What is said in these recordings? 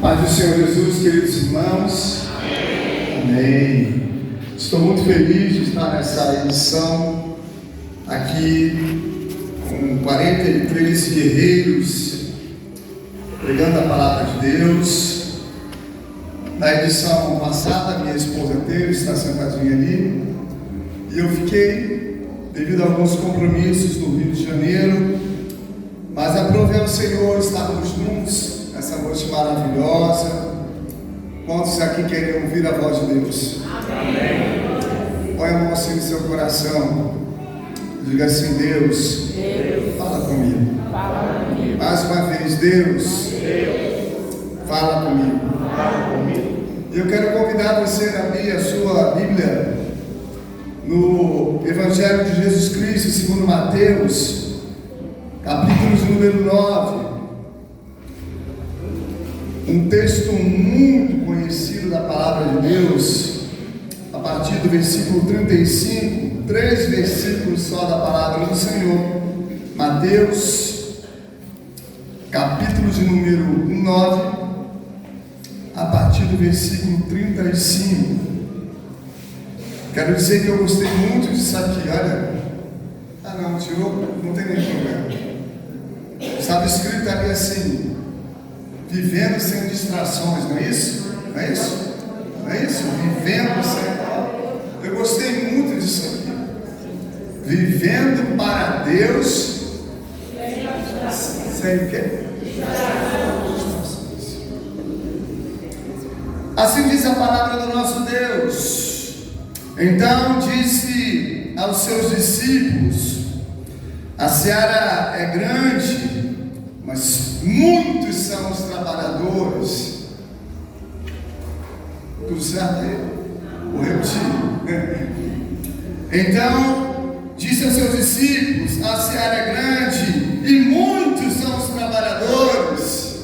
Paz do Senhor Jesus, queridos irmãos. Amém. Estou muito feliz de estar nessa edição aqui com 43 guerreiros pregando a palavra de Deus. Na edição passada, minha esposa Teira está sentadinha ali, e eu fiquei devido a alguns compromissos no Rio de Janeiro, mas aprovei ao Senhor estarmos juntos nessa noite maravilhosa. Quantos aqui querem ouvir a voz de Deus? Amém. Põe a mão assim no seu coração, diga assim: Deus, fala comigo. Mais uma vez, Deus, fala comigo. E eu quero convidar você a abrir a sua Bíblia no Evangelho de Jesus Cristo segundo Mateus, capítulo de número 9. Um texto muito conhecido da palavra de Deus, a partir do versículo 35, 3 versículos só da palavra do Senhor. Mateus, capítulo de número 9, a partir do versículo 35. Quero dizer que eu gostei muito disso aqui, olha. Não, tirou, não tem nenhum problema. Estava escrito ali assim: vivendo sem distrações, não é isso? Não é isso? Não é isso? Vivendo sem... Eu gostei muito disso aqui. Vivendo para Deus sem o quê? Assim diz a palavra do nosso Deus. Então disse aos seus discípulos: a seara é grande, mas muitos são os trabalhadores. Tudo certo aí? Vou repetir. Então disse aos seus discípulos: a seara é grande e muitos são os trabalhadores.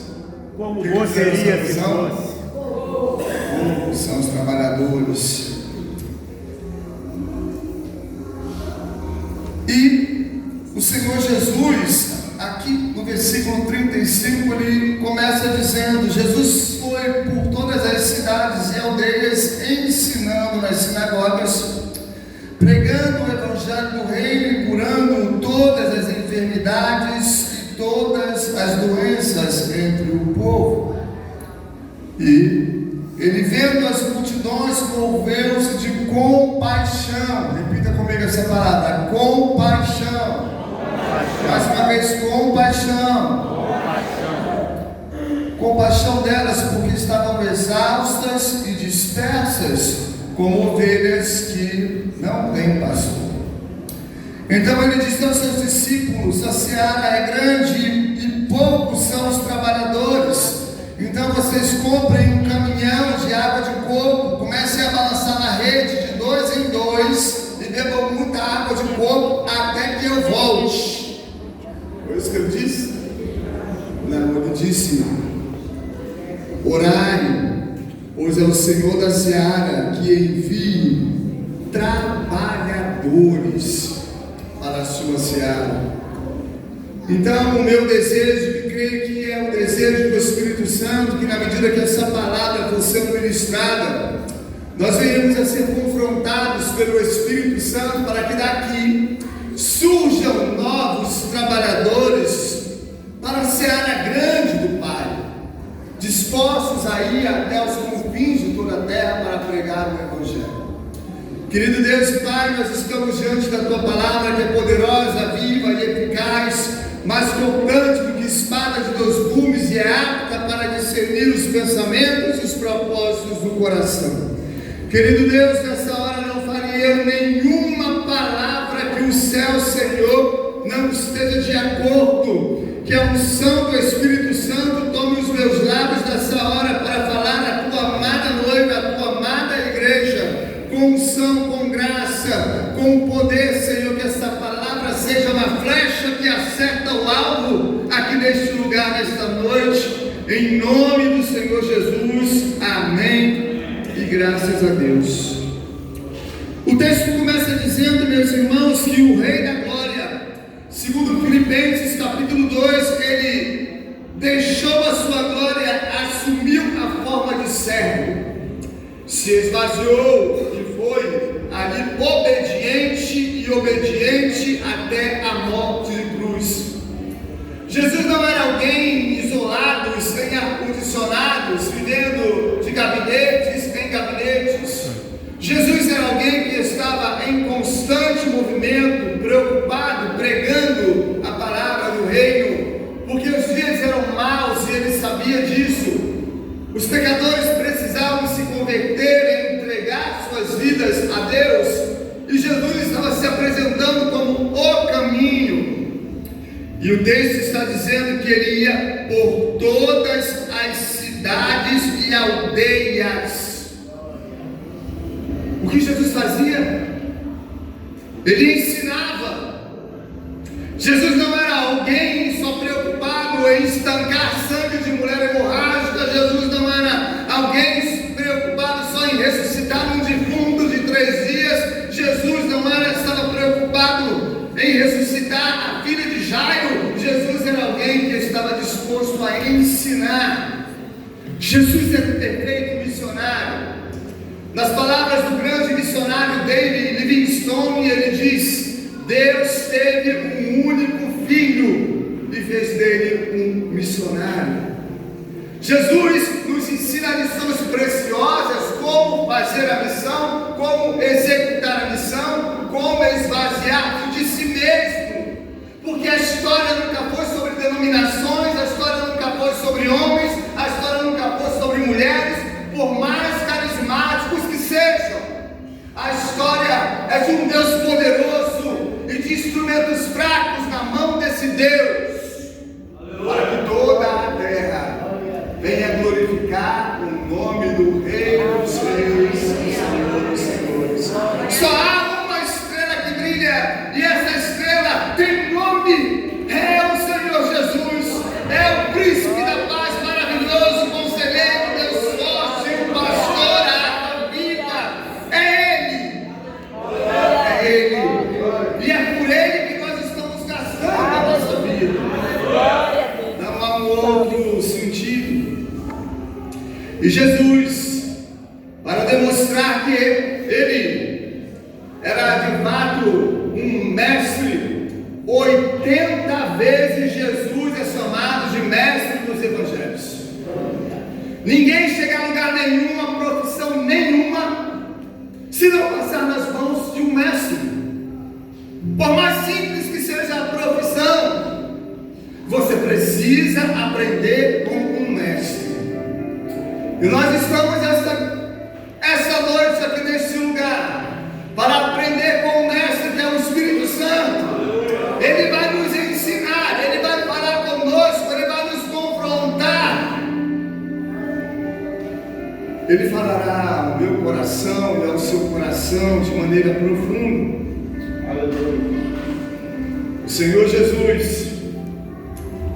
Como bom seria se fosse. Poucos são os trabalhadores. E o Senhor Jesus, aqui no versículo 35, ele começa dizendo: Jesus foi por todas as cidades e aldeias, ensinando nas sinagogas, pregando o evangelho do reino e curando todas as enfermidades e todas as doenças entre o povo. E ele, vendo as multidões, moveu-se de compaixão. Repita comigo essa palavra: compaixão. Mais uma vez, compaixão. Compaixão delas, porque estavam exaustas e dispersas, como ovelhas que não têm pastor. Então ele disse aos seus discípulos: a seara é grande e poucos são os trabalhadores. Então vocês comprem um caminhão de água de coco, comecem a balançar na rede de 2 em 2 e bebam muita água de coco até que eu volte. Foi isso que ele disse? Não, ele disse: orai, pois é o Senhor da seara que envie trabalhadores para a sua seara. Então o meu desejo, que creio que é o desejo do Espírito Santo, que na medida que essa palavra for sendo ministrada, nós venhamos a ser confrontados pelo Espírito Santo, para que daqui surjam novos trabalhadores para a seara grande do Pai, dispostos a ir até os confins de toda a terra para pregar o Evangelho. Querido Deus e Pai, nós estamos diante da Tua palavra, que é poderosa, viva e eficaz, mais cortante do que espada de 2 gumes, e é apta para discernir os pensamentos e os propósitos do coração. Querido Deus, nessa hora não farei eu nenhuma palavra que o céu, Senhor, não esteja de acordo. Que a unção do Espírito Santo tome os meus lábios nessa hora para falar à Tua amada noiva, à Tua amada igreja, com unção, com graça, com poder, Senhor. Que essa palavra seja uma flecha que acerta o alvo aqui neste lugar, nesta noite, em nome do Senhor Jesus. Amém e graças a Deus. O texto começa dizendo, meus irmãos, que o Rei da Glória, segundo Filipenses capítulo 2, ele deixou a sua glória, assumiu se esvaziou e foi ali obediente até a morte de cruz. Jesus não era alguém isolado, sem ar-condicionados, vivendo de gabinetes em gabinetes. Jesus era alguém que estava em constante movimento, preocupado, pregando a palavra do reino, porque os dias eram maus e ele sabia disso. Os pecadores precisavam se converter e entregar suas vidas a Deus, e Jesus estava se apresentando como o caminho. E o texto está dizendo que ele ia por todas as cidades e aldeias. O que Jesus fazia? Ele ensinava. Jesus não era alguém só preocupado em estancar sangue de mulher hemorrágica. Jesus não era alguém preocupado só em ressuscitar um defunto de 3 dias. Jesus não estava preocupado em ressuscitar a filha de Jairo. Jesus era alguém que estava disposto a ensinar. Jesus era o perfeito missionário. Nas palavras do grande missionário David Livingstone, ele diz: Deus teve um único filho e fez dele um missionário. Jesus nos ensina lições preciosas: como fazer a missão, como executar a missão, como esvaziar de si mesmo. Porque a história nunca foi sobre denominações, a história nunca foi sobre homens, a história nunca foi sobre mulheres, por mais carismáticos que sejam. A história é de um Deus poderoso e de instrumentos fracos na mão desse Deus, para que toda a terra venha glorificar o nome do Rei dos Reis e Senhor dos Senhores. Só há uma estrela que brilha, e essa estrela tem nome: é o Senhor Jesus, é o Príncipe da Paz, maravilhoso, conselheiro, Deus forte, o pastor, a água viva. É Ele, e é por Ele que nós estamos gastando a nossa vida. Não há um outro sentido. E Jesus, para demonstrar que Ele era de fato um mestre, 80 vezes Jesus é chamado de mestre dos evangelhos. Ninguém chega a lugar nenhum, a profissão nenhuma, se não passar nas mãos de um mestre. Por mais simples que seja a profissão, você precisa aprender com um mestre. E nós estamos essa noite aqui nesse lugar para aprender com o mestre, que é o Espírito Santo. Ele vai nos ensinar, ele vai falar conosco, ele vai nos confrontar. Ele falará ao meu coração e ao seu coração de maneira profunda. O Senhor Jesus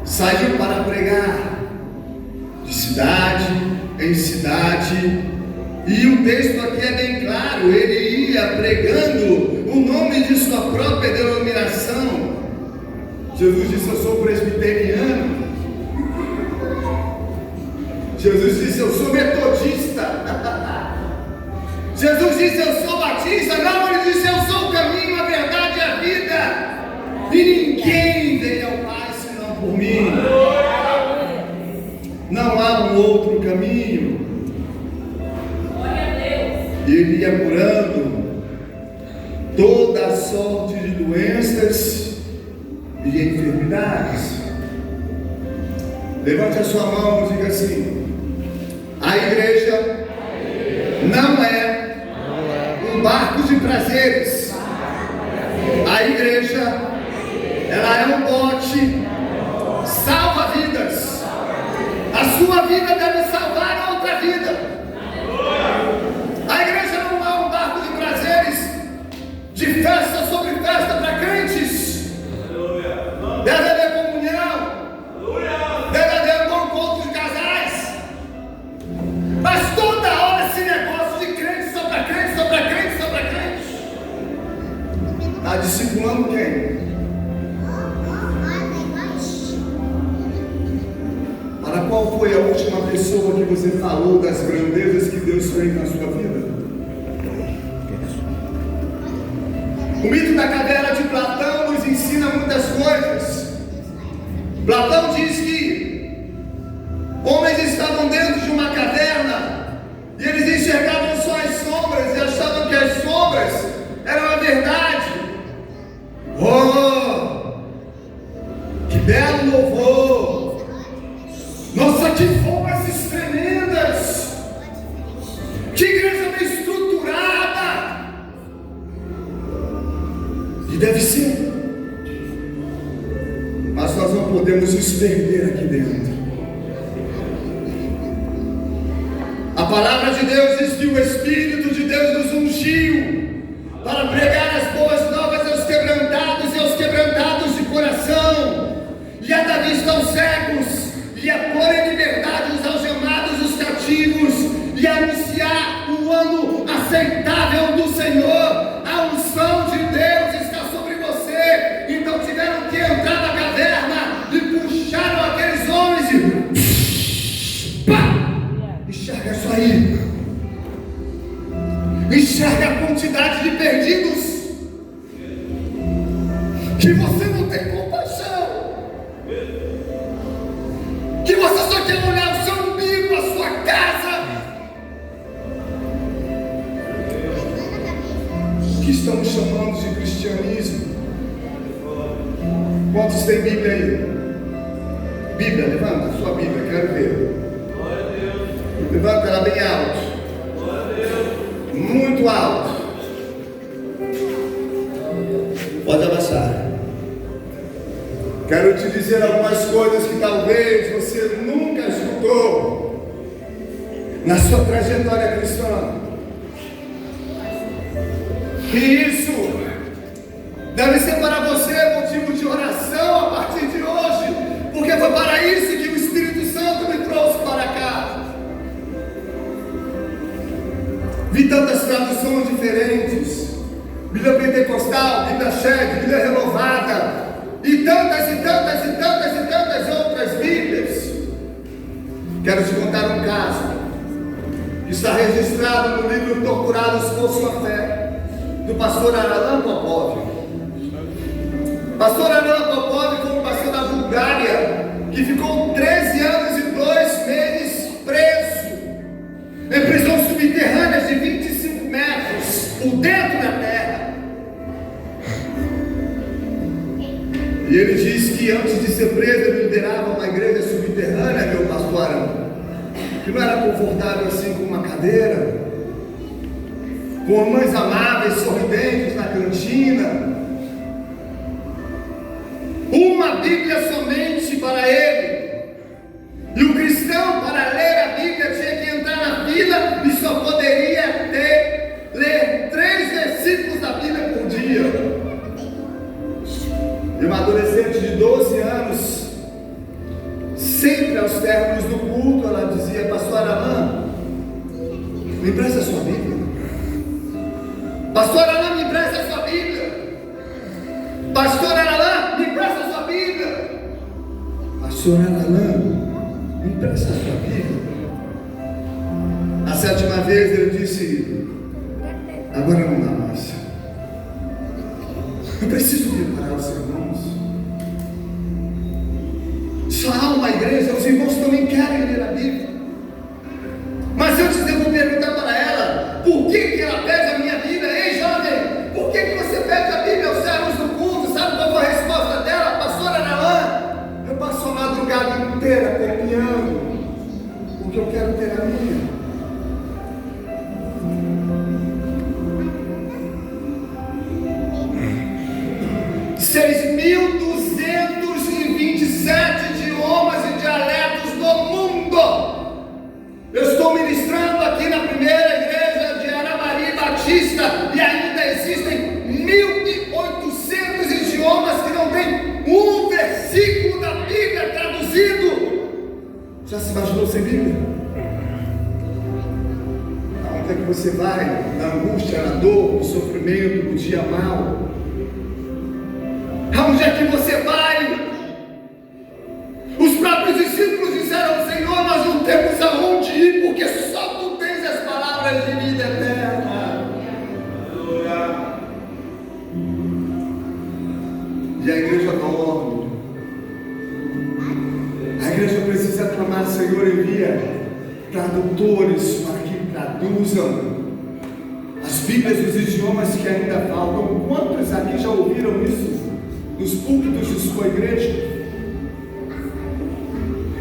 saiu para pregar de cidade em cidade, e o texto aqui é bem claro: ele ia pregando o nome de sua própria denominação. Jesus disse: eu sou presbiteriano. Jesus disse: eu sou metodista. Jesus disse: eu sou batista. Não, ele disse: eu sou o caminho, a verdade e a vida, e ninguém vem ao Pai senão por mim. Não há um outro caminho. E ele ia curando toda a sorte de doenças e enfermidades. Levante a sua mão e diga assim: a igreja não é um barco de prazeres. A igreja, ela é um bote salva-vidas. A sua vida deve salvar a outra vida. A igreja não é um barco de prazeres, de festa sobre festa para crentes. Deve haver comunhão, deve haver um bom encontro de casais, que você falou das grandezas que Deus fez na sua vida? O mito da caverna de Platão nos ensina muitas coisas. Platão diz que homens estavam dentro de uma caverna e eles enxergavam só as sombras e achavam que as sombras eram a verdade. Oh, que belo louvor! Nossa, que vozes tremendas! Que igreja bem estruturada! E deve ser. Mas nós não podemos nos perder aqui dentro. A palavra de Deus diz que o Espírito de Deus nos ungiu para pregar as boas novas aos quebrantados e aos quebrantados de coração, e a dar vista aos cegos, e a pôr em liberdade os algemados, os cativos, e anunciar o ano aceitável do Senhor. A unção de Deus está sobre você. Então tiveram que entrar na caverna e puxaram aqueles homens e pá! Enxerga isso aí. Enxerga a quantidade de perdidos que você não tem compaixão, que você só quer olhar o seu umbigo, a sua casa. O que estamos chamando de cristianismo? Quantos tem Bíblia aí? Bíblia, levanta a sua Bíblia, quero ver. Levanta ela bem alto. Muito alto. Pode abaixar. Quero te dizer algumas coisas que talvez você nunca escutou na sua trajetória cristã. E isso deve ser para você motivo de oração a partir de hoje, porque foi para isso que o Espírito Santo me trouxe para cá. Vi tantas traduções diferentes, Bíblia Pentecostal, Bíblia Shed, Bíblia Renovada, e tantas outras Bíblias. Quero te contar um caso que está registrado no livro Torturados por Sua Fé, do pastor Alain Popov. Pastor Alain Popov foi um pastor da Bulgária que ficou 13 anos e 2 meses preso em prisões subterrâneas de 25 metros por dentro da terra. E ele diz que antes de ser preso ele liderava uma igreja subterrânea, meu pastor Alain, que não era confortável assim com uma cadeira, com mães amáveis, sorridentes na cantina, uma Bíblia somente para ele. E o cristão, para ler a Bíblia, tinha que entrar na fila e só poderia ler 3 versículos da Bíblia por dia. E uma adolescente de 12 anos, sempre aos términos do culto, ela dizia: pastor Alain, me empresta a sua Bíblia. Pastor Alain, me empresta a sua Bíblia. Pastor Alain, me empresta a sua Bíblia. Pastor Alain, me empresta a sua Bíblia. A 7ª vez ele disse: agora não dá mais. Eu preciso preparar os irmãos. Só há uma igreja, os irmãos também querem ler a Bíblia. Mas antes eu vou perguntar para ela: por que ela pede a minha Bíblia? Ei, jovem, por que você pede a Bíblia aos servos do culto? Sabe qual foi a resposta dela? Pastora Alain, eu passo a madrugada inteira copiando, porque eu quero ter a minha. Idiomas e dialetos do mundo. Eu estou ministrando aqui na primeira igreja de Aramari Batista e ainda existem 1.800 idiomas que não tem um versículo da Bíblia traduzido. Já se imaginou sem Bíblia? Aonde é que você vai? Na angústia, na dor, no sofrimento, no dia mau? Aonde é que você vai? Os próprios discípulos disseram: Senhor, nós não temos aonde tradutores para que traduzam as Bíblias dos idiomas que ainda faltam. Quantos aqui já ouviram isso nos púlpitos de sua igreja?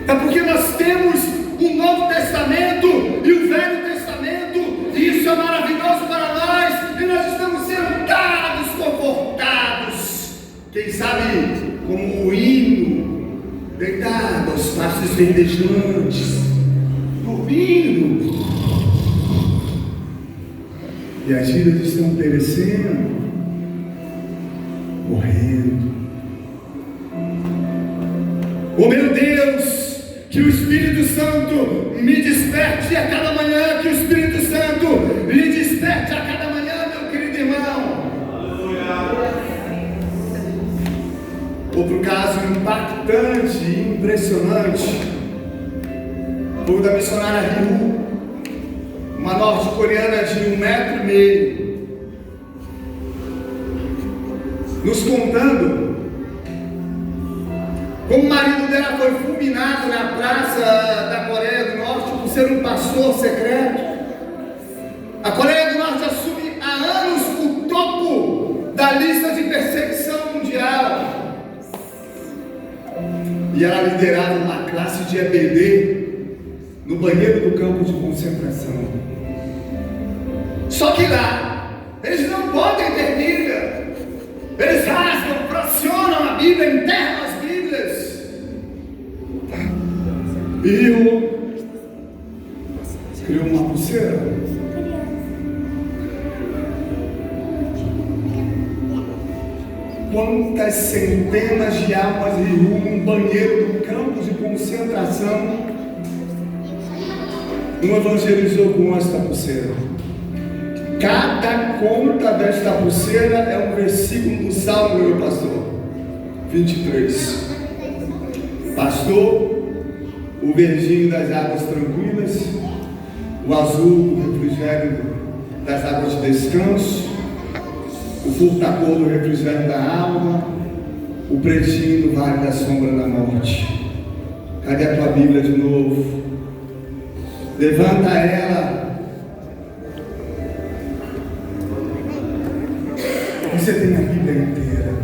É porque nós temos o Novo Testamento e o Velho Testamento, e isso é maravilhoso para nós, e nós estamos sentados, confortados, quem sabe como o hino, deitado aos pastos verdejantes, dormindo, e as vidas estão perecendo, morrendo. Oh meu Deus, que o Espírito Santo me desperte a cada manhã, que o Espírito Santo lhe desperte a cada manhã, meu querido irmão. Outro caso impactante e impressionante foi o da missionária Ryu, uma norte-coreana de 1,5 metro, nos contando como o marido dela foi fulminado na praça da Coreia do Norte por ser um pastor secreto. A Coreia do Norte assume há anos o topo da lista de perseguição mundial. E ela liderava uma classe de EBD no banheiro do campo de concentração. Só que lá, eles não podem ter Bíblia. Eles rasgam, fracionam a Bíblia, enterram as Bíblias. E eu criou uma pulseira. Quantas centenas de almas num banheiro do campo de concentração não evangelizou com esta pulseira? Cada conta desta pulseira é um versículo do Salmo, meu pastor 23. Pastor, o verdinho das águas tranquilas, o azul do refrigério das águas de descanso, o furtacor do refrigério da alma, o pretinho do vale da sombra da morte. Cadê a tua Bíblia de novo? Levanta ela. Você tem a Bíblia inteira.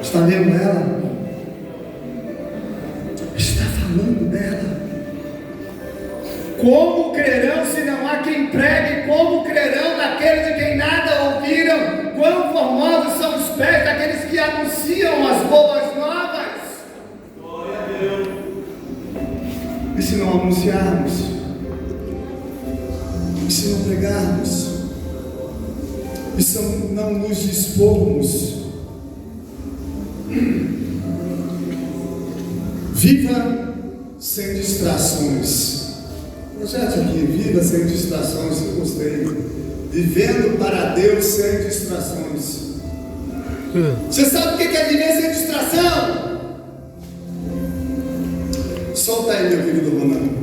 Está lendo ela? Está falando dela. Como crerão se não há quem pregue? Como crerão daqueles de quem nada ouviram? Quão formosos são os pés daqueles que anunciam as boas novas? Glória a Deus. E se não anunciarmos? E se não pregarmos? E se não nos dispormos? Viva sem distrações. Projeto aqui, viva sem distrações. Eu gostei. Vivendo para Deus sem distrações. Você sabe o que é viver sem distração? Solta aí, meu querido Ronaldo.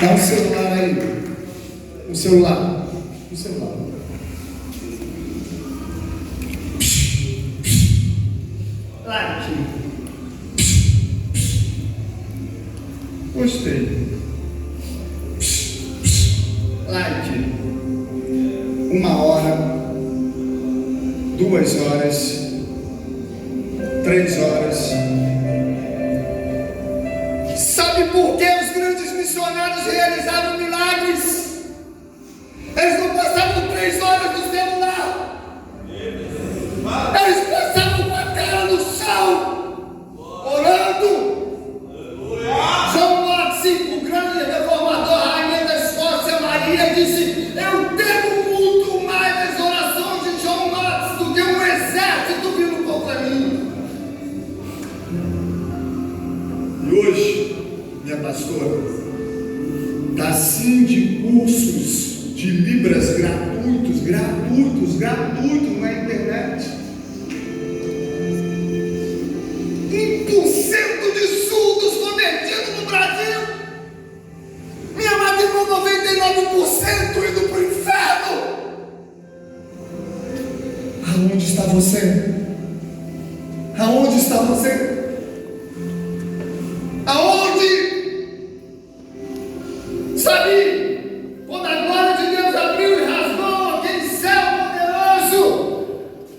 Dá um celular aí. Um celular. Um celular. Like. Gostei. Like. 1 hora. 2 horas. 3 horas. Sabe por que os grandes missionários realizaram milagres? Eles não passavam 3 horas no celular. Eles passavam com a cara no chão, orando. John Knox, o grande reformador, a rainha da Escócia, Maria, disse: eu temo muito mais as orações de John Knox do que um exército vindo contra mim. E hoje, minha pastora, está assim de cursos de Libras gratuitos na internet. 1% de surdos convertidos no Brasil. Minha mãe tem 99% indo para o inferno. Aonde está você? Aonde está você? Aonde? Sabe, quando a glória de Deus abriu e rasgou aquele céu poderoso,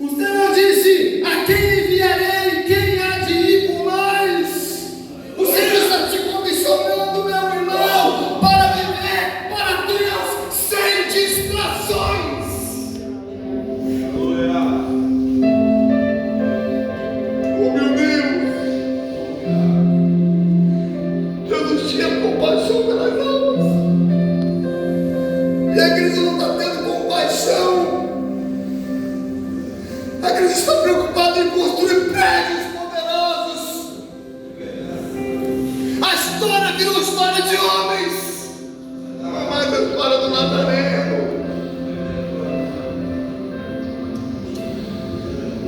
o Senhor disse: a quem enviarei? Quem há de ir por nós? O Senhor está te comissionando, meu irmão, para viver para Deus sem distrações. Oh, meu Deus! Jesus tinha compaixão pelas almas. E a igreja não está tendo compaixão. A igreja está preocupada em construir prédios poderosos. A história virou história de homens. Não é mais a história do Nazareno.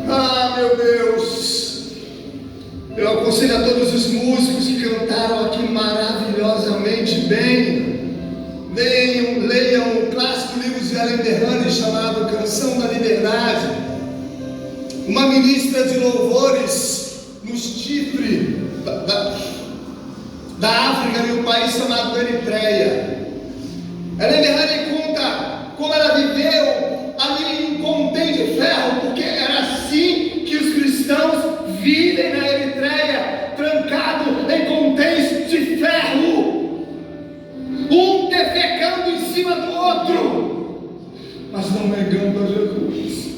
Ah, meu Deus. Eu aconselho a todos os músicos que cantaram aqui maravilhosamente bem. Leiam o clássico livro de Ellen DeHane chamado Canção da Liberdade. Uma ministra de louvores no Chipre da África, em um país chamado Eritreia. Ellen DeHane conta como ela viveu ali em um contém de ferro, porque era assim que os cristãos vivem na Eritreia, trancados em contéis de ferro. Um defecando em cima do outro, mas não negando a Jesus.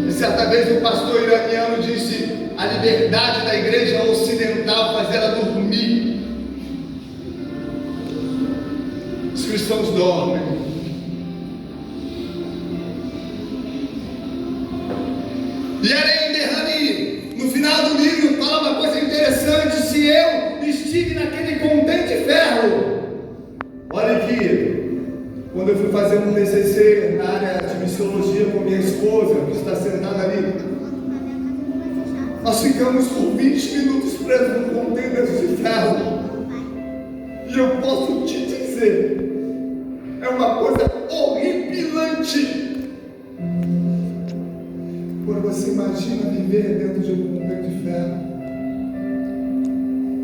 E certa vez o pastor iraniano disse: a liberdade da igreja ocidental faz ela dormir. Os cristãos dormem. E Ellen DeHane, no final do livro, fala uma coisa interessante: se eu estive naquele contém de ferro, olha aqui, quando eu fui fazer um TCC na área de missiologia com minha esposa, que está sentada ali, nós ficamos por 20 minutos presos num contém de ferro. E eu posso te dizer, é uma coisa horripilante. Quando você imagina viver dentro de um contém de ferro.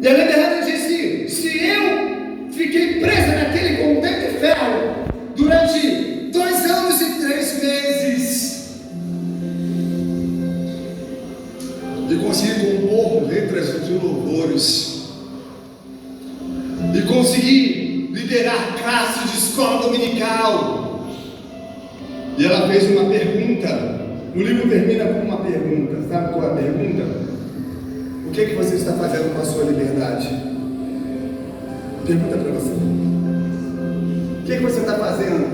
E a Ellen disse: se eu fiquei presa naquele contém de ferro durante 2 anos e 3 meses e consegui compor letras de louvores e consegui liderar classes de escola dominical. E ela fez uma pergunta. O livro termina com uma pergunta. Sabe qual é a pergunta? O que você está fazendo com a sua liberdade? Pergunta para você. O que você está fazendo?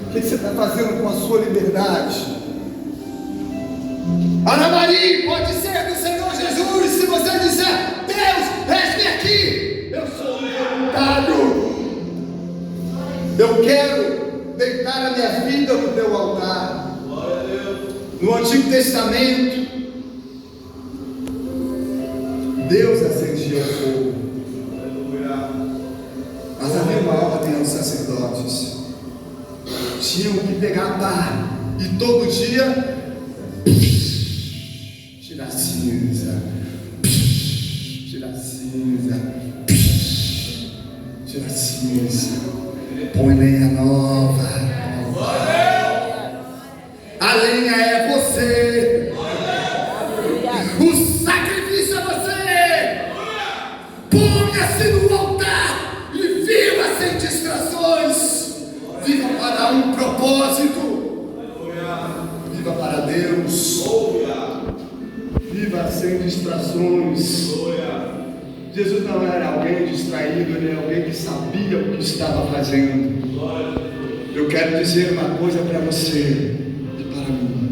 O que você está fazendo com a sua liberdade? Ana Maria, pode ser do Senhor Jesus. Se você disser, Deus, eis-me aqui, eu sou voluntário. Eu quero deitar a minha vida no teu altar. No Antigo Testamento, Deus acendia o fogo. Mas havia uma ordem aos sacerdotes. Tinham que pegar a pá e todo dia tirar cinza, tirar cinza, tirar cinza, põe lenha nova. A lenha é você, o sacrifício é você. Ponha-se no altar e viva sem distrações. Viva para um propósito. Viva para Deus. Viva sem distrações. Jesus não era alguém distraído, ele era alguém que sabia o que estava fazendo. Eu quero dizer uma coisa para você e para mim.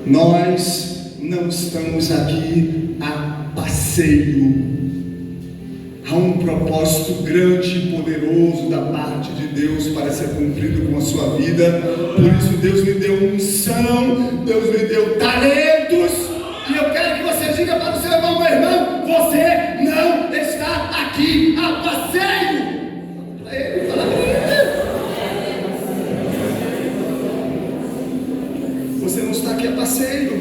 Nós não estamos aqui a passeio. Há um propósito grande e poderoso da parte de Deus para ser cumprido com a sua vida. Por isso Deus me deu unção, Deus me deu talentos. E eu quero que você diga para o seu irmão, meu irmão, você não está aqui a passeio. Ele fala, você não está aqui a passeio.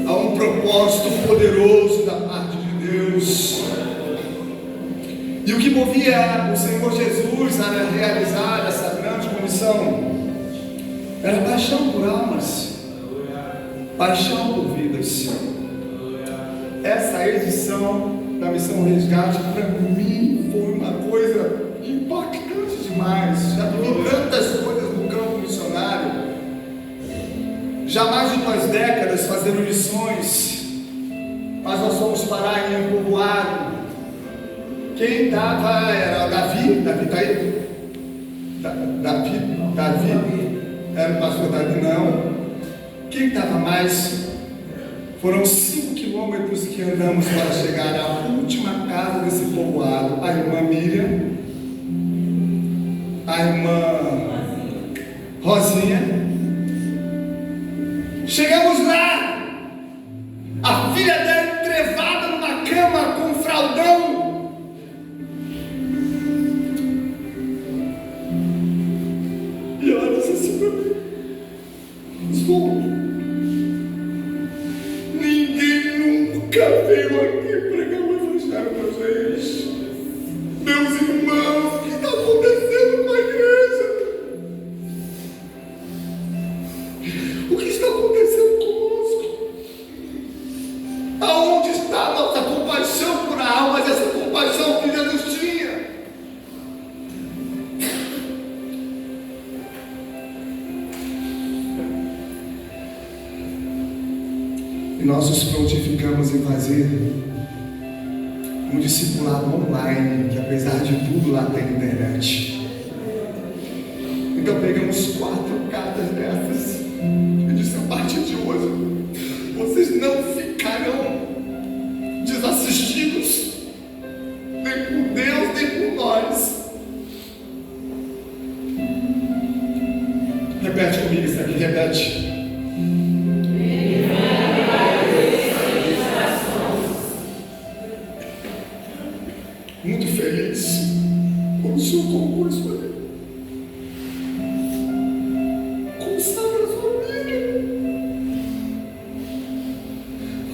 Há um propósito poderoso da parte de Deus. E o que movia o Senhor Jesus a realizar essa grande comissão era paixão por almas, paixão por vidas. Essa edição da Missão Resgate para mim foi uma coisa impactante demais. Já vi tantas coisas no campo missionário, já mais de 2 décadas fazendo missões, mas nós fomos parar em um povoado. Quem estava era Davi está aí? Davi, era o pastor Davi, não. Quem estava mais? Foram 5 quilômetros que andamos para chegar à última casa desse povoado. A irmã Miriam, a irmã Rosinha. Chegamos lá, a filha dela entrevada numa cama com um fraldão. E ela disse assim para mim: ninguém nunca veio aqui pregar o evangelho para gente. Meus irmãos, o que está acontecendo com a igreja? O que está acontecendo conosco? Aonde está a nossa compaixão por almas, essa compaixão que Jesus tinha? E nós nos prontificamos em fazer um discipulado online, que apesar de tudo lá tem internet. Então pegamos 4 cartas dessas e disse: a partir de hoje vocês não ficarão desassistidos, nem por Deus, nem por nós. Repete comigo isso aqui, repete. Muito feliz quando o Senhor colocou isso para mim. Consagra a sua vida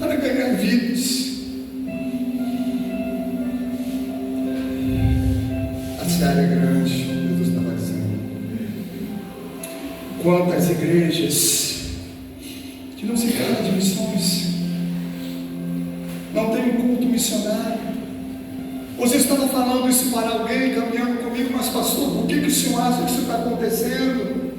para ganhar vidas. A seara é grande, Jesus estava dizendo. Quantas igrejas que não se tratam de missões, não tem um culto missionário. Você estava falando isso para alguém, caminhando comigo, mas pastor, por que o senhor acha que isso está acontecendo?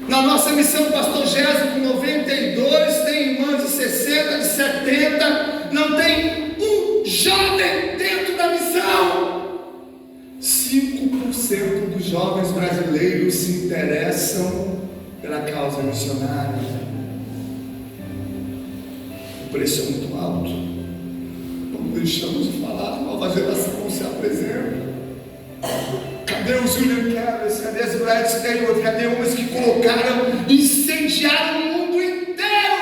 Na nossa missão, pastor Gésio, com 92, tem irmãs de 60, de 70, não tem um jovem dentro da missão. 5% dos jovens brasileiros se interessam pela causa missionária. O preço é muito alto. Não deixamos de falar, a nova geração não se apresenta. Cadê os William Carlos? Cadê as Brad Taylor? Cadê homens que colocaram, incendiaram o mundo inteiro?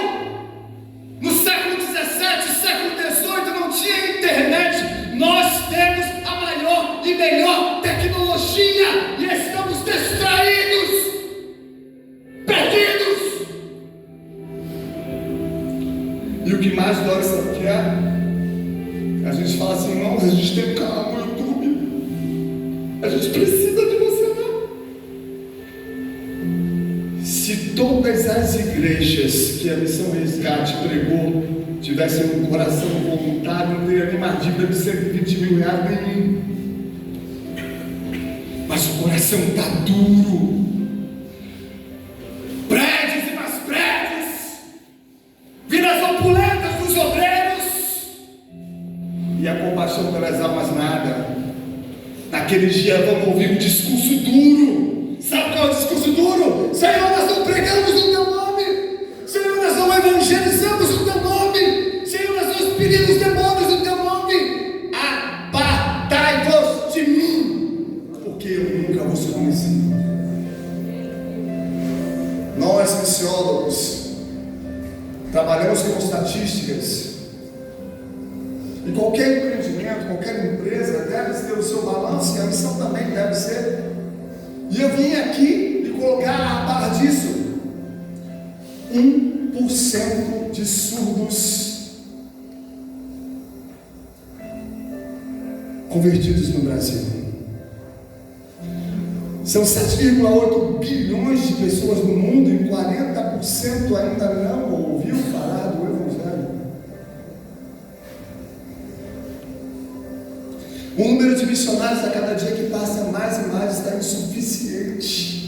No século XVII, século XVIII não tinha internet. Nós temos a maior e melhor tecnologia e estamos distraídos, perdidos. E o que mais dói, sabe o que é? A gente fala assim, irmãos, a gente tem um canal no YouTube, a gente precisa de você não. Se todas as igrejas que a Missão Resgate pregou tivessem um coração voluntário, não teria nem mais dívida de 120 mil reais nenhum. Mas o coração está duro. Prédios e mais prédios, vidas opulentas dos obreiros, e a compaixão pelas almas nada. Naquele dia vamos ouvir um discurso duro. Sabe qual é o discurso duro? Senhor, nós não pregamos o teu nome. Senhor, nós não evangelizamos o teu nome. Senhor, nós não expedimos demônios no teu nome. Apartai-vos de mim, porque eu nunca vos conheci. Nós, missiólogos, trabalhamos com estatísticas. E qualquer empreendimento, qualquer empresa deve ter o seu balanço, e a missão também deve ser. E eu vim aqui e colocar a par disso: 1% de surdos convertidos no Brasil. São 7,8 bilhões de pessoas no mundo e 40% ainda não ouviu falar do Evangelho. O número de missionários a cada dia que passa mais e mais está insuficiente.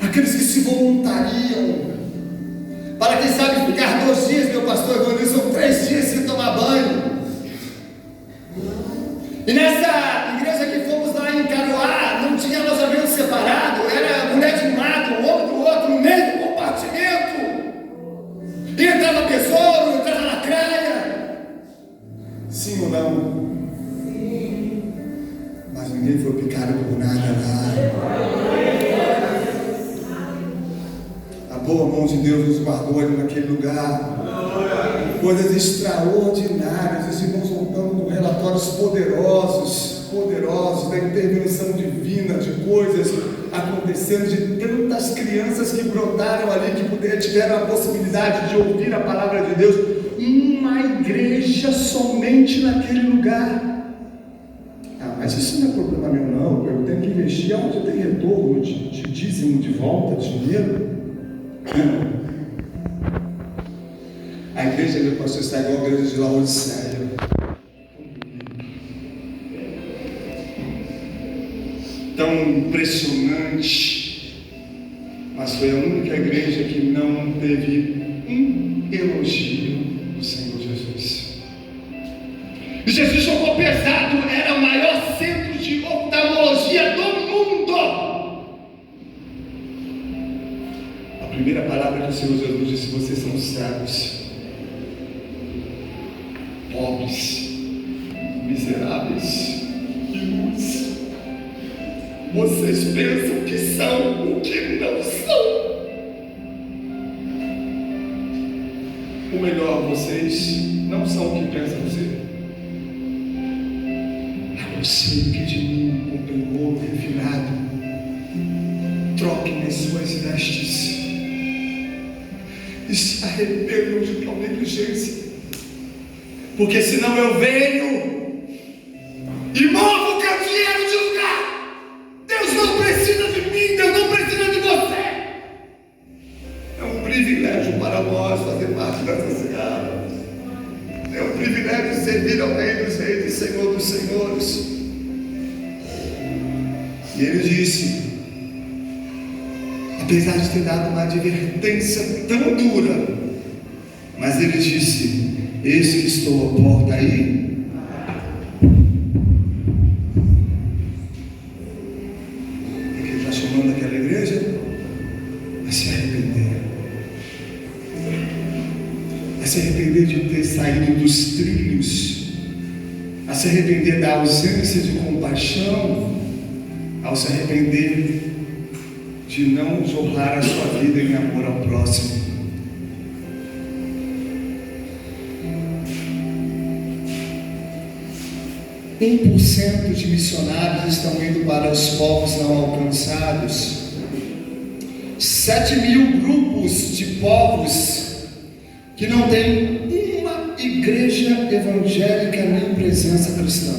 Aqueles que se voluntariam, para quem sabe ficar 2 dias, meu pastor Evandro, são 3 dias sem tomar banho. E nessa igreja que fomos lá em Caruá, não tinha alojamento separado, era mulher de um lado, o homem do outro, no meio do compartimento. E entrava besouro, entrava lacraia. Sim ou não? Sim. Mas ninguém foi picado por nada lá. A boa mão de Deus nos guardou ali naquele lugar. Coisas extraordinárias. Os irmãos voltando com relatórios poderosos da intervenção divina, de coisas acontecendo, de tantas crianças que brotaram ali, que tiveram a possibilidade de ouvir a palavra de Deus. Uma igreja somente naquele lugar. Mas isso não é problema meu não. Eu tenho que investir onde tem retorno de dízimo de volta, dinheiro. A igreja do pastor está igual a igreja de Laodiceia. Tão impressionante, mas foi a única igreja que não teve um elogio do Senhor Jesus. E Jesus jogou pesado, era o maior centro de oftalmologia do mundo. A primeira palavra que o Senhor Jesus disse: vocês são cegos, pobres, miseráveis e nus. Vocês pensam que são o que não são. Ou melhor, vocês não são o que pensam ser. É você que de mim comprou ouro refinado. Troquem as suas vestes e se arrependam de tal negligência. Porque senão eu venho e movo o candeeiro de lugar. Deus não precisa de mim, Deus não precisa de você. É um privilégio para nós fazer parte dessa cidade. É um privilégio servir ao Rei dos Reis. Senhor dos Senhores. E ele disse, apesar de ter dado uma advertência tão dura, mas ele disse: eis que estou à porta aí. E que ele está chamando aquela igreja a se arrepender. A se arrepender de ter saído dos trilhos, a se arrepender da ausência de compaixão, ao se arrepender de não jorrar a sua vida em amor ao próximo. Um 1% de missionários estão indo para os povos não alcançados. 7.000 grupos de povos que não têm uma igreja evangélica nem presença cristã.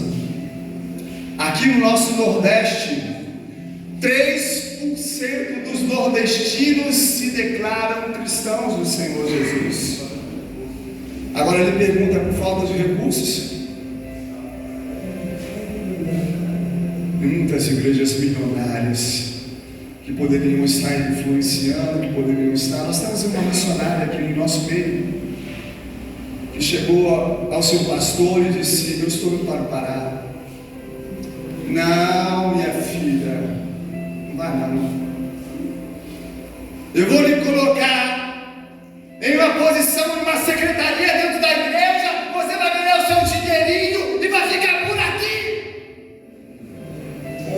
Aqui no nosso Nordeste, 3% dos nordestinos se declaram cristãos do Senhor Jesus. Agora ele pergunta: por falta de recursos? Muitas igrejas milionárias que poderiam estar influenciando, que poderiam estar. Nós temos uma missionária aqui no nosso meio que chegou ao seu pastor e disse: eu estou indo para o Pará. Não, minha filha, não vai não. Eu vou lhe colocar em uma posição, numa secretaria dentro da igreja. Você vai ganhar o seu dinheirinho e vai ficar por aqui.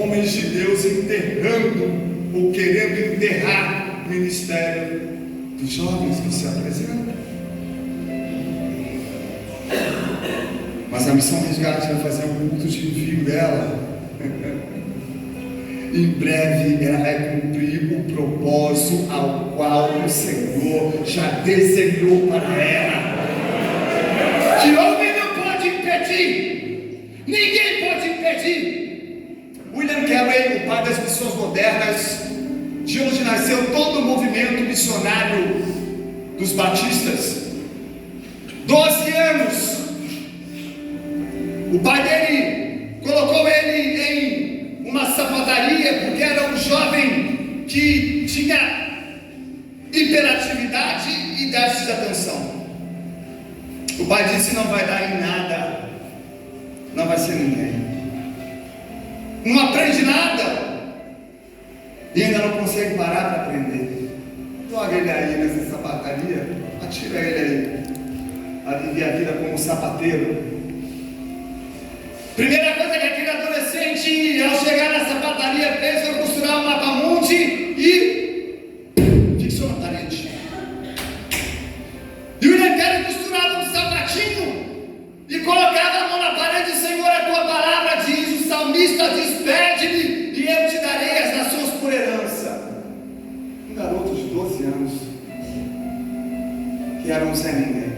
Homens de Deus enterrando ou querendo enterrar o ministério dos jovens que se apresentam. Mas a Missão Resgate vai fazer um culto de envio dela. Em breve ela vai cumprir o propósito ao qual o Senhor já desenhou para ela. Que homem não pode impedir, ninguém pode impedir. William Carey, o pai das missões modernas, de onde nasceu todo o movimento missionário dos batistas, 12 anos. O pai dele colocou ele em uma sapataria porque era um jovem que tinha hiperatividade e déficit de atenção. O pai disse: não vai dar em nada, não vai ser ninguém, não aprende nada e ainda não consegue parar para aprender. Joga ele aí nessa sapataria, atira ele aí a viver a vida como sapateiro. Primeira coisa que aquele adolescente, ao chegar na sapataria, fez foi costurar um mapa-mundi e fixou na parede. E o William Carey costurava um sapatinho e colocava a mão na parede: Senhor, a tua palavra diz, o salmista diz: pede-me e eu te darei as nações por herança. Um garoto de 12 anos, que era um Zé Ninguém,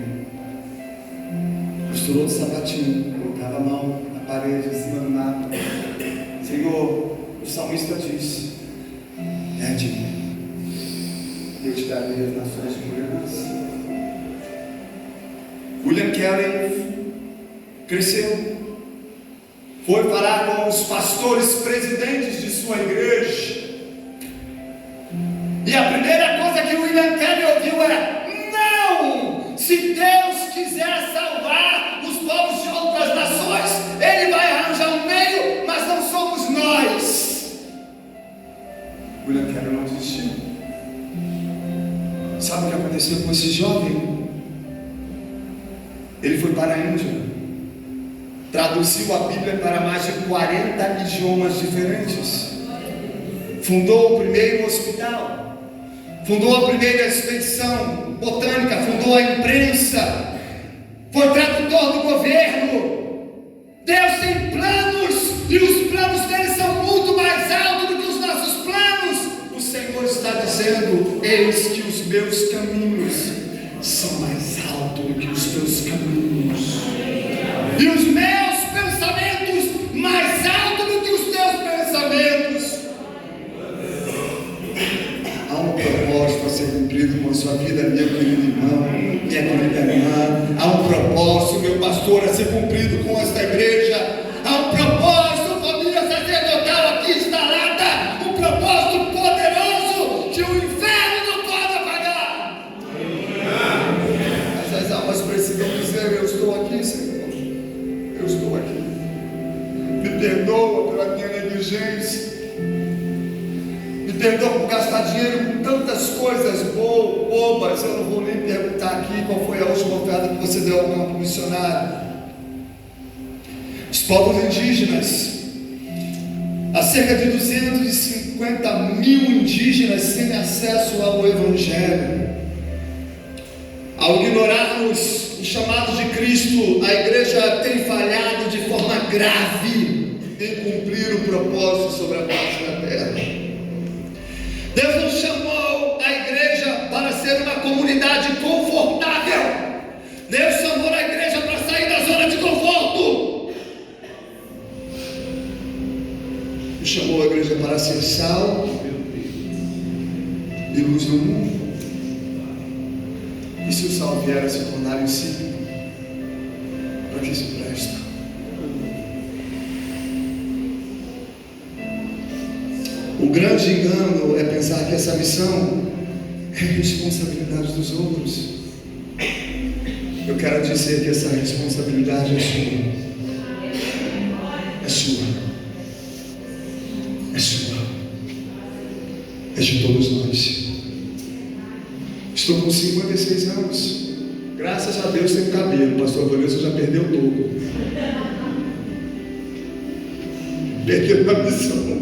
costurou o sapatinho, colocava a mão parede, acima do mato. Senhor, o salmista diz: pede-me, eu te darei as nações por herança. William Carey cresceu, foi falar com os pastores presidentes de sua igreja, e a primeira coisa que William Carey ouviu era: não! Se Deus quiser salvar os povos de outras nações, Ele vai arranjar um meio, mas não somos nós. William Carey não desistiu. Sabe o que aconteceu com esse jovem? Ele foi para a Índia, traduziu a Bíblia para mais de 40 idiomas diferentes, fundou o primeiro hospital, fundou a primeira expedição botânica, fundou a imprensa, foi tradutor do governo. Deus tem planos e os planos dele são muito mais altos do que os nossos planos. O Senhor está dizendo: eis que os meus caminhos são mais altos do que os teus caminhos, e os meus pensamentos mais altos do que os teus pensamentos. Há um propósito a ser cumprido com a sua vida, meu querido irmão, minha querida irmã. Há um propósito, meu pastor, a ser cumprido com esta igreja. Me perdoa pela minha negligência. Me perdoa por gastar dinheiro com tantas coisas bobas. Eu não vou nem perguntar aqui qual foi a última oferta que você deu ao campo missionário. Os povos indígenas, há cerca de 250 mil indígenas sem acesso ao Evangelho. Ao ignorarmos o chamado de Cristo, a igreja tem falhado de forma grave em cumprir o propósito sobre a face da terra. Deus não chamou a igreja para ser uma comunidade confortável. Deus chamou a igreja para sair da zona de conforto. Deus chamou a igreja para ser sal e luz do mundo. E se o sal vier a se tornar insípido, para que se presta? O grande engano é pensar que essa missão é responsabilidade dos outros. Eu quero dizer que essa responsabilidade é sua. É sua. É sua. É de todos nós. Estou com 56 anos. Graças a Deus tenho cabelo. Pastor Vanessa já perdeu tudo. Perdeu a missão.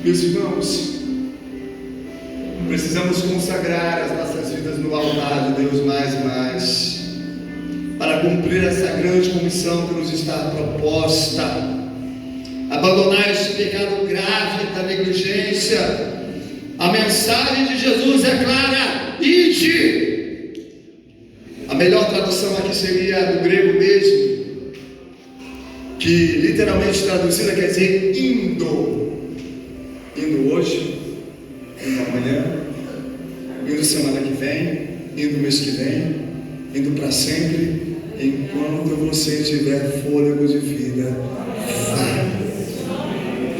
Meus irmãos, precisamos consagrar as nossas vidas no altar de Deus mais e mais, para cumprir essa grande comissão que nos está proposta. Abandonar este pecado grave da negligência. A mensagem de Jesus é clara: ide. A melhor tradução aqui seria do grego mesmo, que literalmente traduzida quer dizer indo. Indo hoje, indo amanhã, indo semana que vem, indo mês que vem, indo para sempre, enquanto você tiver fôlego de vida. Vai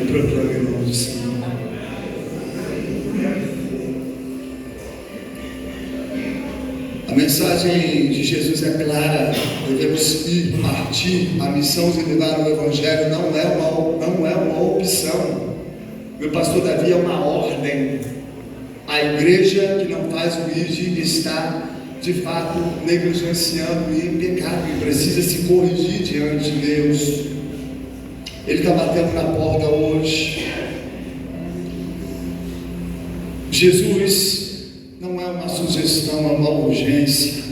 e proclame o nome do Senhor. A mensagem de Jesus é clara: devemos ir, partir. A missão de levar o Evangelho não é uma opção. Meu pastor Davi, é uma ordem. A igreja que não faz o ID está de fato negligenciando e em pecado, e precisa se corrigir diante de Deus. Ele está batendo na porta hoje. Jesus não é uma sugestão, é uma urgência.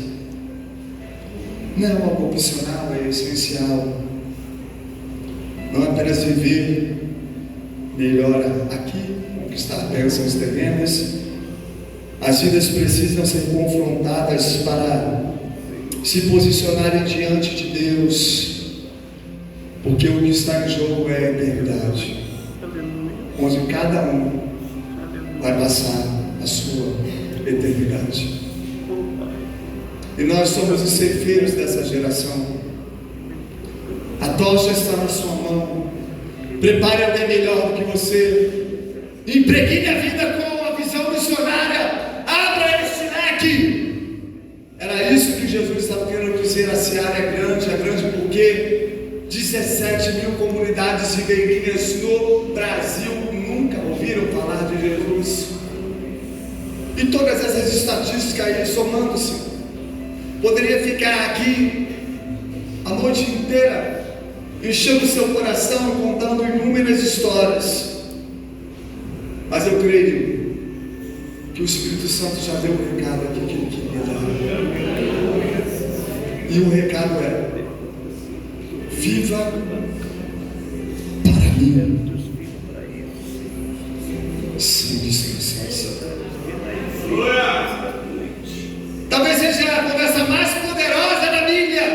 Não é algo opcional, é essencial. Não é apenas viver melhor aqui, conquistar bênçãos terrenas. As vidas precisam ser confrontadas para se posicionarem diante de Deus, porque o que está em jogo é a eternidade, onde cada um vai passar a sua eternidade. E nós somos os ceifeiros dessa geração. A tocha está na sua mão. Prepare alguém melhor do que você. Impregne a vida com a visão missionária. Abra este leque. Era isso que Jesus estava querendo dizer. A seara é grande porque 17 mil comunidades ribeirinhas no Brasil nunca ouviram falar de Jesus. E todas essas estatísticas aí somando-se, poderia ficar aqui a noite inteira enchendo o seu coração e contando inúmeras histórias. Mas eu creio que o Espírito Santo já deu o recado aqui que ele queria dar. E o recado é: viva para mim sem distrações. Talvez seja a conversa mais poderosa da Bíblia,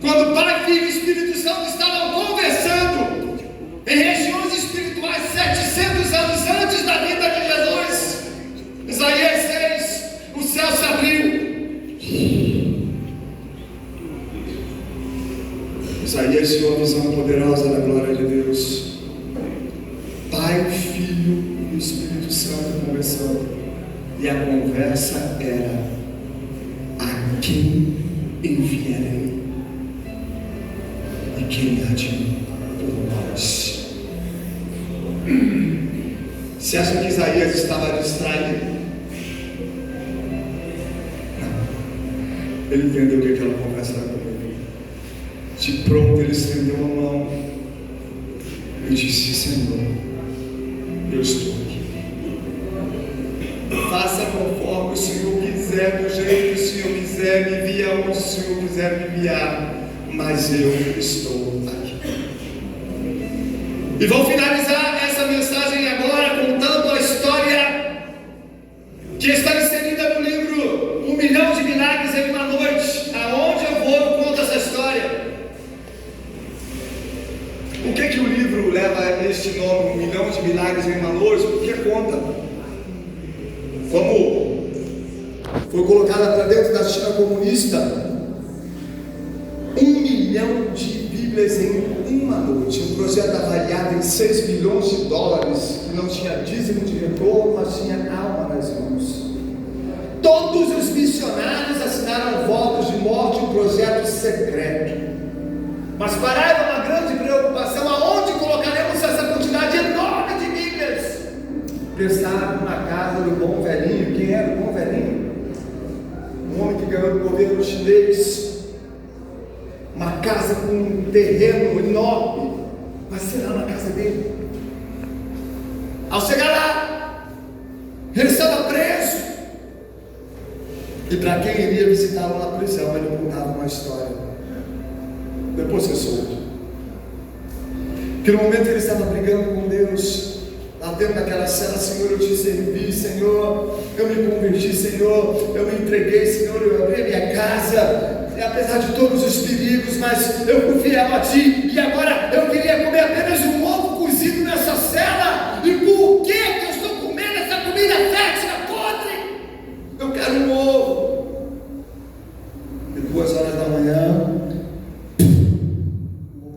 quando Pai, Filho e Espírito Santo estavam conversando em regiões espirituais 700 anos antes da vinda de Jesus. Isaías 6, o céu se abriu. Isaías viu a visão poderosa da glória de Deus. Pai, Filho e Espírito Santo conversando. E a conversa era: a quem enviarei e quem há de vir por nós. Você acha que Isaías estava distraído? Não. Ele entendeu que aquela conversa era com ele. De pronto ele estendeu a mão e disse: Senhor, eu estou aqui. Faça conforme o Senhor quiser, do jeito que o Senhor quiser, me envie aonde o Senhor quiser me enviar, mas eu estou aqui. E vou finalizar essa mensagem agora contando a história que está inserida no livro 1 Milhão de Milagres em uma Noite. Aonde eu vou, eu conto essa história. Por que o livro leva este nome, 1 Milhão de Milagres em uma Noite? Porque conta como foi colocada para dentro da China comunista 1 milhão de Bíblias em uma noite, um projeto avaliado em 6 bilhões de dólares, que não tinha dízimo de retorno, mas tinha alma nas mãos. Todos os missionários assinaram votos de morte, um projeto secreto. Mas parava uma grande preocupação: aonde colocaremos essa quantidade enorme de Bíblias? Pensaram na casa do bom velhinho. Quem era o bom velhinho? Um homem que ganhou do governo chinês uma casa com um terreno enorme. Vai ser lá na casa dele. Ao chegar lá, ele estava preso. E para quem iria visitá-lo na prisão, ele contava uma história. Depois que solto, que no momento ele estava brigando com Deus, lá dentro daquela cela: Senhor, eu te servi, Senhor, eu me converti, Senhor, eu me entreguei, Senhor, eu abri a minha casa, e apesar de todos os perigos, mas eu fui fiel a Ti, e agora eu queria comer apenas um ovo cozido nessa cela. E por que eu estou comendo essa comida fétida, podre? Eu quero um ovo. E 2 horas da manhã,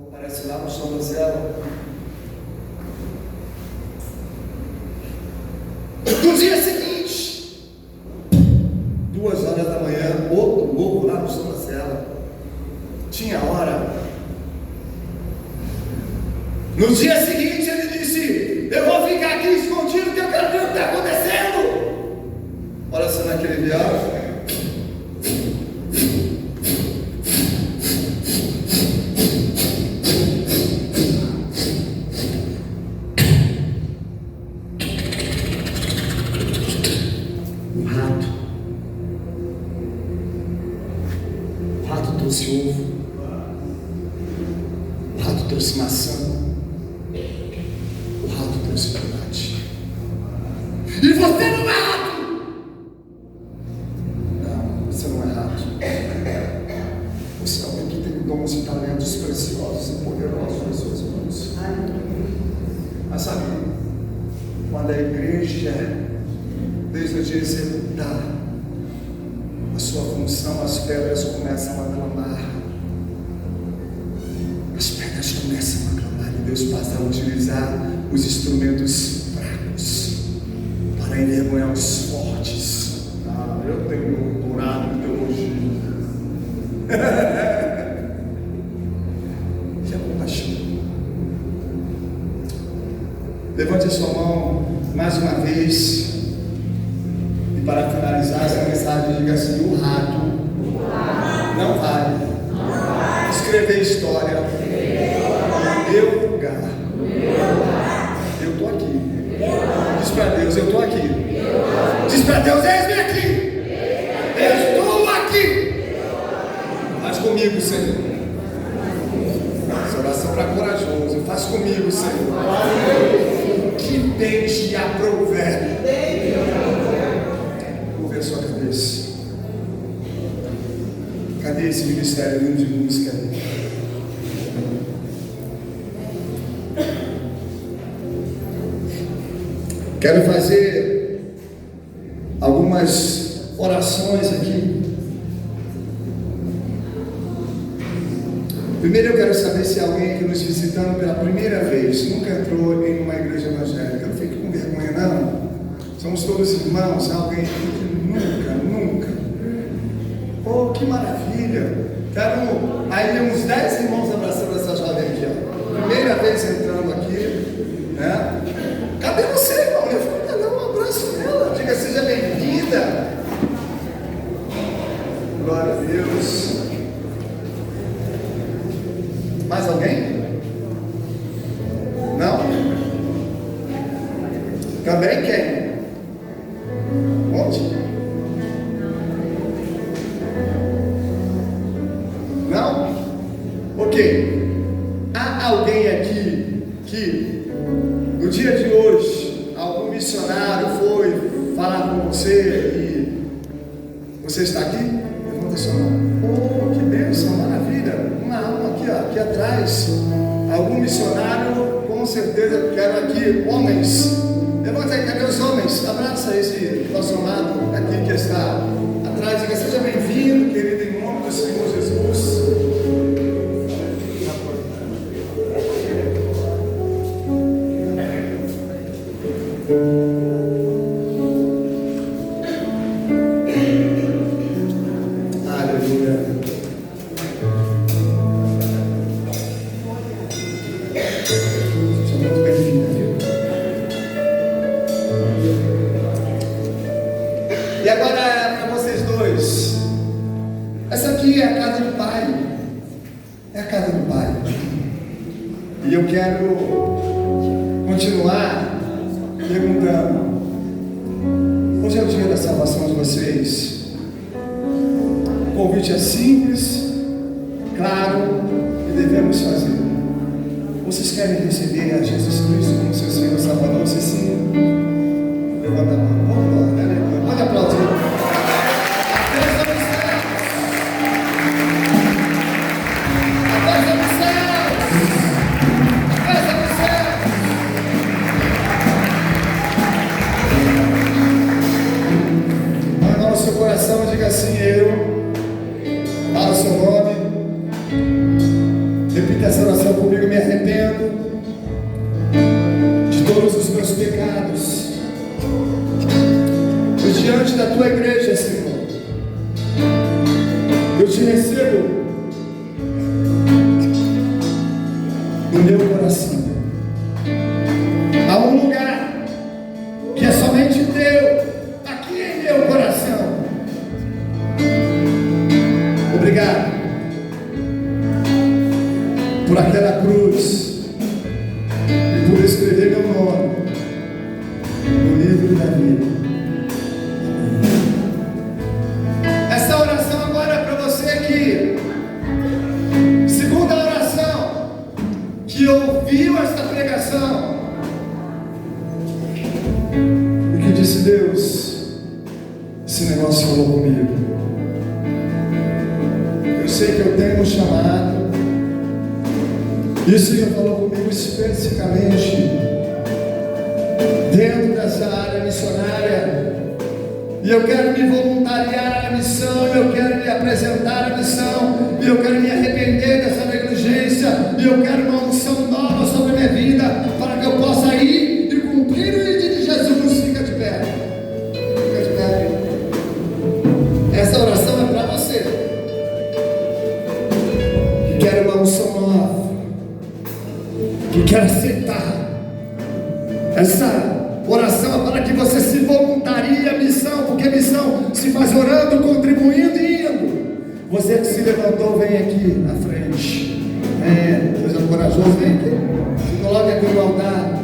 aparece lá no chão da cela. No dia seguinte, 2 horas da manhã, outro ovo lá no chão da cela. Tinha hora. No dia seguinte ele disse: eu vou ficar aqui escondido porque eu quero ver o que está acontecendo. Olha só naquele viagem. Trouxe ovo, o rato trouxe maçã, o rato trouxe tomate. E você não é rato! Não, você não é rato. Você é alguém que tem dons e talentos preciosos e poderosos nas suas mãos. Mas sabe, quando a igreja deixa de executar a sua função, as pedras começam a clamar. As pedras começam a clamar e Deus passa a utilizar os instrumentos fracos para envergonhar os fortes. Eu tenho doutorado em teologia. Já compaixão. Levante a sua mão mais uma vez. E para finalizar essa mensagem, diga assim: o rato não vale escrever história no meu lugar. Eu estou aqui. Diz para Deus: eu estou aqui. Diz para Deus: eis-me aqui. Eu estou aqui. Faz comigo, Senhor. Essa oração para corajoso. Faz comigo, Senhor. Que tem te aprouver. A sua cabeça. Cadê esse ministério lindo de música? Quero fazer algumas orações aqui. Primeiro eu quero saber se alguém aqui nos visitando pela primeira vez nunca entrou em uma igreja evangélica. Não fique com vergonha, não. Somos todos irmãos. Alguém aqui que nunca. Oh, que maravilha! Quero aí uns 10 irmãos abraçando essa jovem aqui, ó. Primeira vez entrando aqui, né? Cadê você, irmão? Levanta, dá um abraço nela. Diga, seja bem-vinda. Glória a Deus. Mais alguém? Não? Também quem? Onde? Não? Ok. Há alguém aqui que no dia de hoje algum missionário foi falar com você e você está aqui? Levanta sua mão. Oh, que bênção, maravilha. Uma alma aqui, ó, aqui atrás. Algum missionário, com certeza. Quero aqui homens. Levanta aí, cadê os homens? Abraça esse nosso amado aqui que está atrás. Diga, seja bem-vindo, querido, em nome do Senhor Jesus. Aleluia. Seja muito bem-vindo, viu? E agora é para vocês dois. Essa aqui é a casa do Pai. É a casa do Pai. E eu quero continuar perguntando: hoje é o dia da salvação de vocês. O convite é simples, claro, e devemos fazer. Vocês querem receber a Jesus Cristo como seu Senhor e Salvador? Se sim, levanta a mão. Vamos lá, né? Pode aplaudir. Diga assim: eu, para o seu nome, repita essa oração comigo. Me arrependo de todos os meus pecados, e diante da tua igreja, Senhor, eu te recebo no meu coração. Há um lugar que é somente teu, aqui em meu coração. Obrigado por aquela cruz e por escrever meu nome no livro da vida. Essa oração agora é para você que, segunda oração, que ouviu esta pregação e que disse: Deus, esse negócio falou comigo. Eu sei que eu tenho um chamado, e o Senhor falou comigo especificamente dentro dessa área missionária, e eu quero me voluntariar à missão, eu quero me apresentar à missão, e eu quero me arrepender dessa negligência, e eu quero uma unção nova sobre a minha vida, para que eu possa ir e cumprir o pedido de Jesus. Fica de pé, fica de pé. Essa oração é para você. Quero uma unção nova, que quer aceitar. Essa oração é para que você se voluntarie à missão, porque a missão se faz orando, contribuindo e indo. Você que se levantou, vem aqui na frente. Seja corajoso, vem aqui. Se coloque aqui no altar.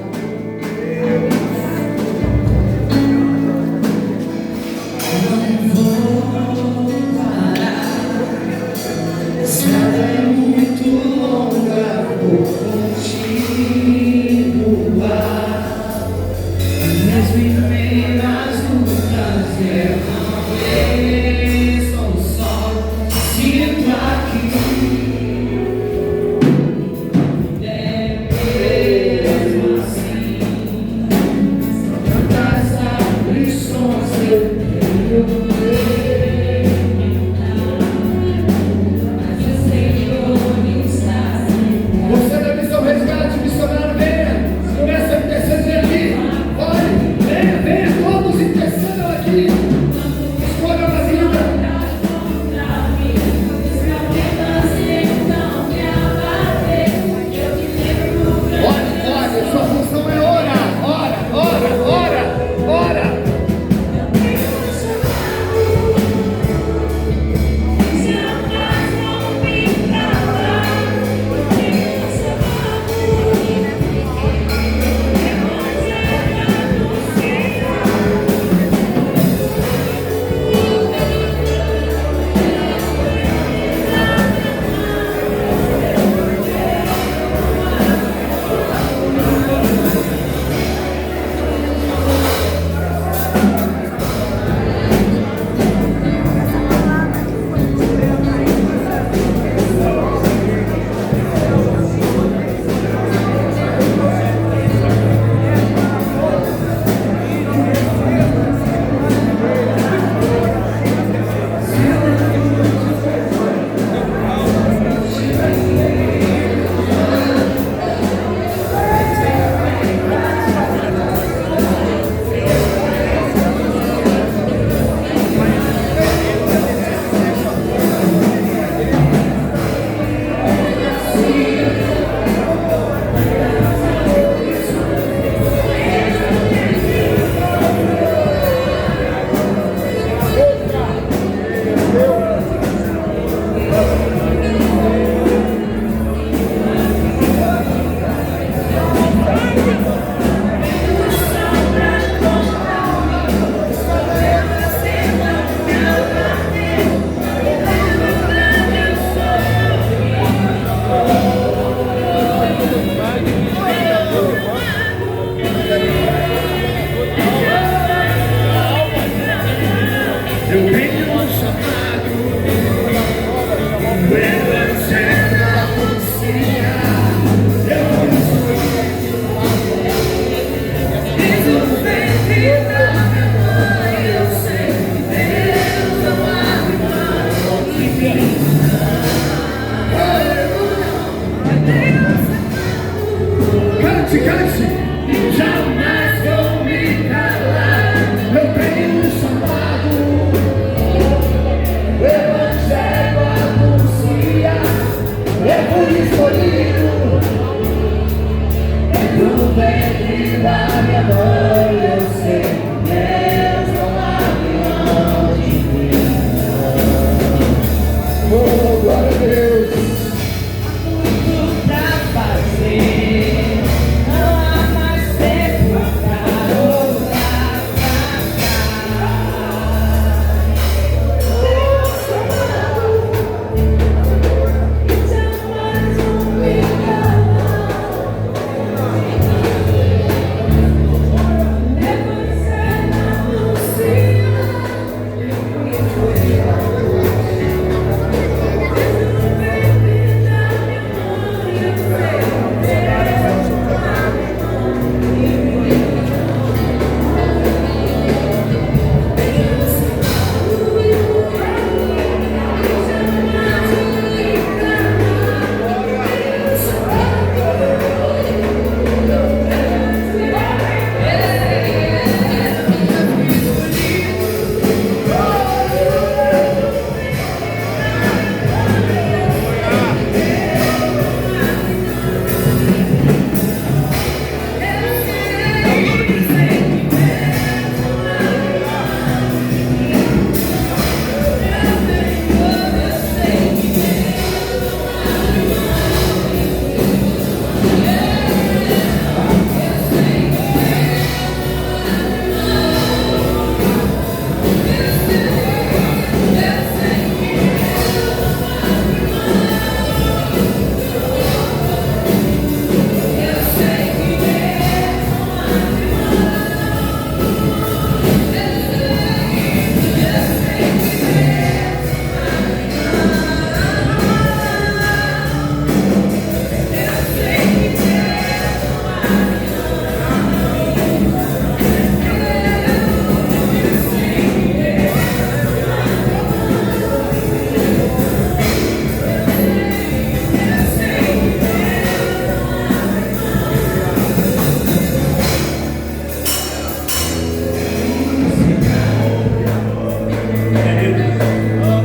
Cante, cante. Jamais vou me calar. Eu tenho um chamado. O Evangelho anuncia. Eu fui escolhido. Do ventre da minha mãe.